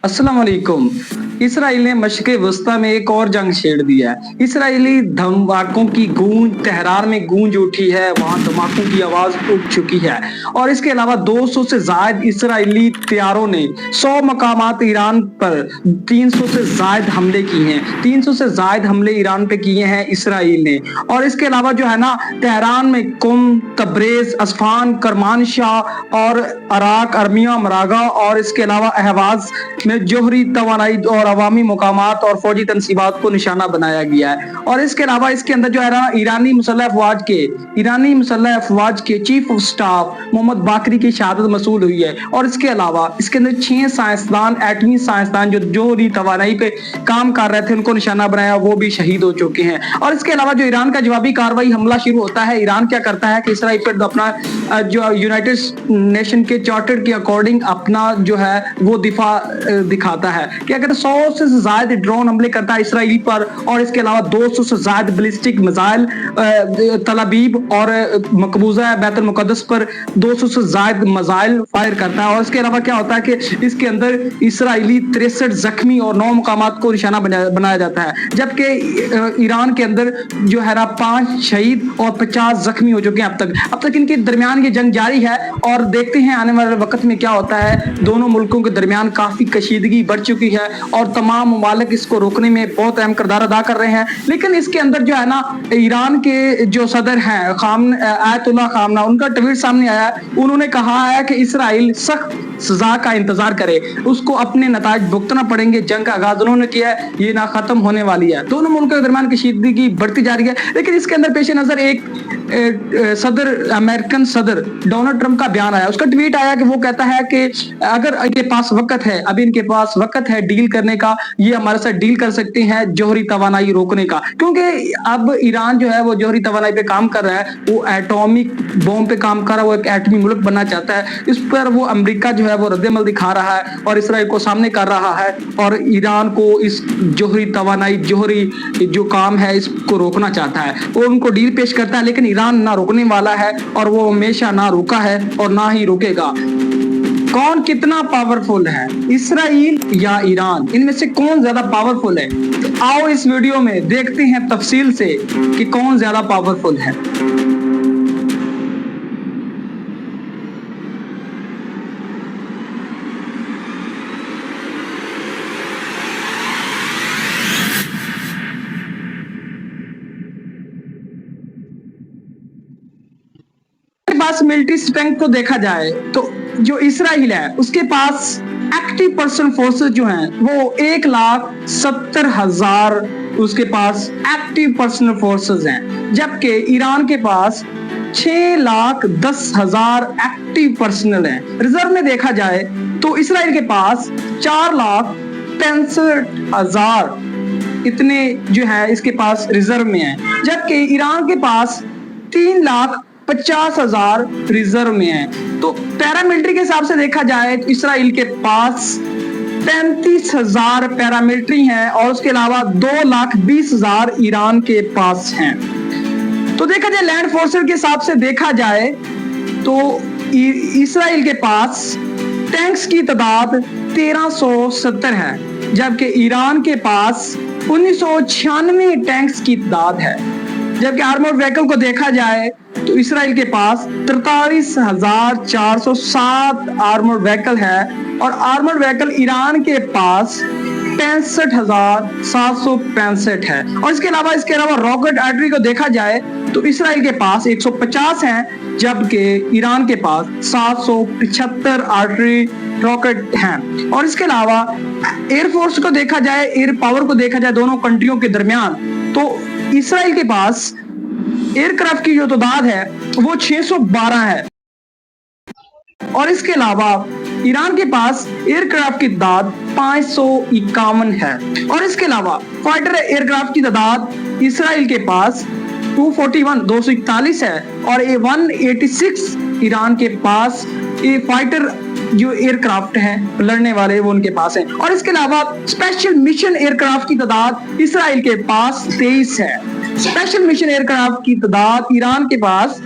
अस्सलाम वालेकुम। इसराइल ने मशक़े वस्ता में एक और जंग छेड़ दिया है। इसराइली धमाकों की गूंज तेहरान में गूंज उठी है, वहां धमाकों की आवाज उठ चुकी है और इसके अलावा 200 से जायद इसराइली तैयारों ने 100 मकामात ईरान पर 300 से जायद हमले किए हैं। 300 से जायद हमले ईरान पे किए हैं इसराइल ने। और इसके अलावा जो है ना, तेहरान में कुम, तब्रेज, अस्फान, करमानशाह और अराक, अर्मिया, मरागा और इसके अलावा अहवाज में जोहरी तवानाई और अवामी मुकामात और फौजी तनसीबात को निशाना बनाया गया है। और इसके अलावा इसके अंदर जो है ना, ईरानी मुसल्लह अफवाज के चीफ ऑफ स्टाफ मोहम्मद बाकरी की शहादत मसूल हुई है। और इसके अलावा इसके अंदर 6 साइंसदान, एटमी साइंसदान जो जोहरी तवानाई पे काम कर रहे थे, उनको निशाना बनाया, वो भी शहीद हो चुके हैं। और इसके अलावा जो ईरान का जवाबी कार्रवाई हमला शुरू होता है, ईरान क्या करता है कि इसराइल पर अपना जो यूनाइटेड नेशन के चार्टर के अकॉर्डिंग अपना जो है वो दिफा दिखाता है। क्या कहते हैं, 100 से ज्यादा ड्रोन हमले करता है इसराइल पर और इसके अलावा 200 से ज्यादा बैलिस्टिक मिसाइल तलाबीब और मकबूजा बैतुल मुकद्दस पर 200 से ज्यादा मिसाइल फायर करता है। और इसके अलावा क्या होता है कि इसके अंदर इसराइली 63 जख्मी और 9 मुकामात को निशाना बनाया जाता है, जबकि ईरान के अंदर जो है ना 5 शहीद और 50 जख्मी हो चुके हैं अब तक इनके दरमियान ये जंग जारी है। और देखते हैं आने वाले वक्त में क्या होता है। दोनों मुल्कों के दरमियान काफी कशीदगी बढ़ चुकी है और तमाम ममालिक इसको रोकने में बहुत अहम किरदार अदा कर रहे हैं। लेकिन इसके अंदर जो है ना, ईरान के जो सदर हैं आयतुल्लाह खामना, उनका ट्वीट सामने आया। उन्होंने कहा है कि इसराइल सख्त सजा का इंतजार करे, उसको अपने नताज भुगतना पड़ेंगे। जंग का आगाज उन्होंने किया है, ये ना खत्म होने वाली है। दोनों मुल्कों के दरमियान कशीदगी बढ़ती जा रही है। लेकिन इसके अंदर पेश नजर एक अमेरिकन सदर डोनाल्ड ट्रंप का बयान आया। उसका ट्वीट आया कि वो कहता है कि अगर इनके पास वक्त है, अभी इनके पास वक्त है डील करने का, ये हमारे साथ डील कर सकते हैं जोहरी तवानाई रोकने का, क्योंकि अब ईरान जो है वो जोहरी तवानाई पे काम कर रहा है, वो एटॉमिक बॉम्ब पे काम कर रहा है, वो एक एटमी मुल्क बनना चाहता है। इस पर वो अमेरिका जो है वो रद्दमल दिखा रहा है और इसराइल को सामने कर रहा है और ईरान को इस जोहरी तवानाई, जोहरी जो काम है, इसको रोकना चाहता है। वो उनको डील पेश करता है, लेकिन ईरान ना रोकने वाला है और वो हमेशा ना रुका है और ना ही रुकेगा। कौन कितना पावरफुल है, इसराइल या ईरान? इनमें से कौन ज्यादा पावरफुल है? तो आओ इस वीडियो में देखते हैं तफसील से कि कौन ज्यादा पावरफुल है। पास मिलिट्री स्ट्रेंथ को देखा जाए तो जो इसराइल है उसके पास एक्टिव पर्सन फोर्सेस जो हैं वो 1,70,000 उसके पास एक्टिव पर्सनल फोर्सेस हैं, जबकि ईरान के पास 6,10,000 एक्टिव पर्सनल हैं। रिजर्व में देखा जाए तो इसराइल के पास 4,65,000 इतने जो है इसके पास रिजर्व में है, जबकि ईरान के पास 3,50,000 रिजर्व में है। तो पैरामिलिट्री के हिसाब से देखा जाए तो इसराइल के पास 35,000 पैरामिलिट्री हैं और उसके अलावा 2,20,000 ईरान के पास हैं। तो देखा जाए लैंड फोर्सेस के हिसाब से देखा जाए तो इसराइल के पास टैंक्स की तादाद 1,370 है, जबकि ईरान के पास 1996 टैंक्स की तादाद है। जबकि आर्मर्ड व्हीकल को देखा जाए तो इसराइल के पास 43,407 आर्मर्ड व्हीकल है और आर्मर्ड व्हीकल ईरान के पास 65,765 है। और इसके अलावा रॉकेट आर्टरी को देखा जाए तो इसराइल के पास 150 हैं, जबकि ईरान के पास 775 आर्टरी रॉकेट हैं। और इसके अलावा एयरफोर्स को देखा जाए, एयर पावर को देखा जाए दोनों कंट्रियों के दरमियान, तो इसराइल के पास एयरक्राफ्ट की जो तादाद है वो 612 है और इसके अलावा ईरान के पास एयरक्राफ्ट की तादाद 551 है। और इसके अलावा फाइटर एयरक्राफ्ट की तादाद इसराइल के पास 241 है और A186 ईरान के पास ये फाइटर जो एयरक्राफ्ट है लड़ने वाले वो उनके पास है। और इसके अलावा स्पेशल मिशन एयरक्राफ्ट की तादाद इसराइल के पास 23 है। स्पेशल मिशन एयरक्राफ्ट की तादाद ईरान के पास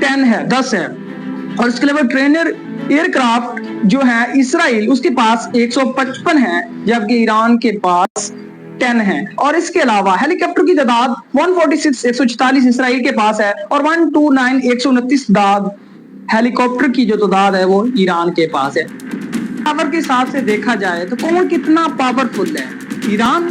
10 है। और इसके अलावा ट्रेनर एयरक्राफ्ट जो है इसराइल, उसके पास 155 है, जबकि ईरान के पास 10 है। और इसके अलावा हेलीकॉप्टर की तादाद 146 144 इसराइल के पास है, और 129 129 दाद हेलीकॉप्टर की जो तादाद है वो ईरान के पास है। पावर के हिसाब से देखा जाए तो कौन कितना पावरफुल है, ईरान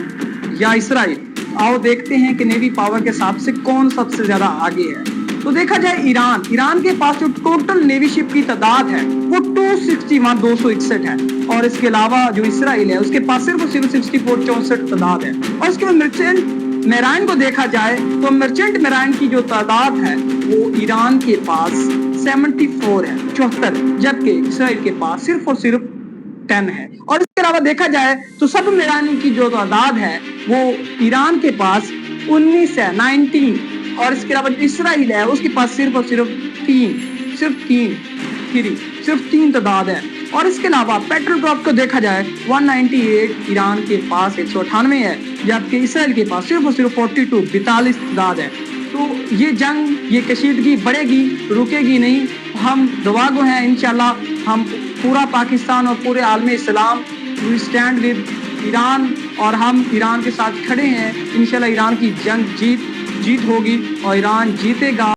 या इसराइल? आओ देखते हैं कि नेवी पावर के हिसाब से कौन सबसे ज्यादा आगे है। तो देखा जाए ईरान के पास जो टोटल नेवी शिप की तादाद है वो 261 है, और इसके अलावा जो इसराइल है उसके पास सिर्फ 64 64 तादाद है। और इसके बाद मर्चेंट मेराइन को देखा जाए तो मर्चेंट मेराइन की जो तादाद है वो ईरान के पास 74 है, 74, जबकि इसराइल के पास सिर्फ और सिर्फ 10 है। और इसके अलावा देखा जाए तो सब मेराइन की जो तादाद है वो ईरान के पास 19 है, 19, और इसके अलावा इसराइल है उसके पास सिर्फ और सिर्फ 3 तादाद है। और इसके अलावा पेट्रोल ड्रॉप को देखा जाए 198 ईरान के पास 198 है, जबकि इसराइल के पास सिर्फ और सिर्फ 42 तादाद है। तो ये जंग, ये कशीदगी बढ़ेगी, रुकेगी नहीं। हम दुआगो हैं, इंशाल्लाह हम पूरा पाकिस्तान और पूरे आलम इस्लाम वी स्टैंड विद ईरान, और हम ईरान के साथ खड़े हैं। इंशाल्लाह ईरान की जंग जीत होगी और ईरान जीतेगा।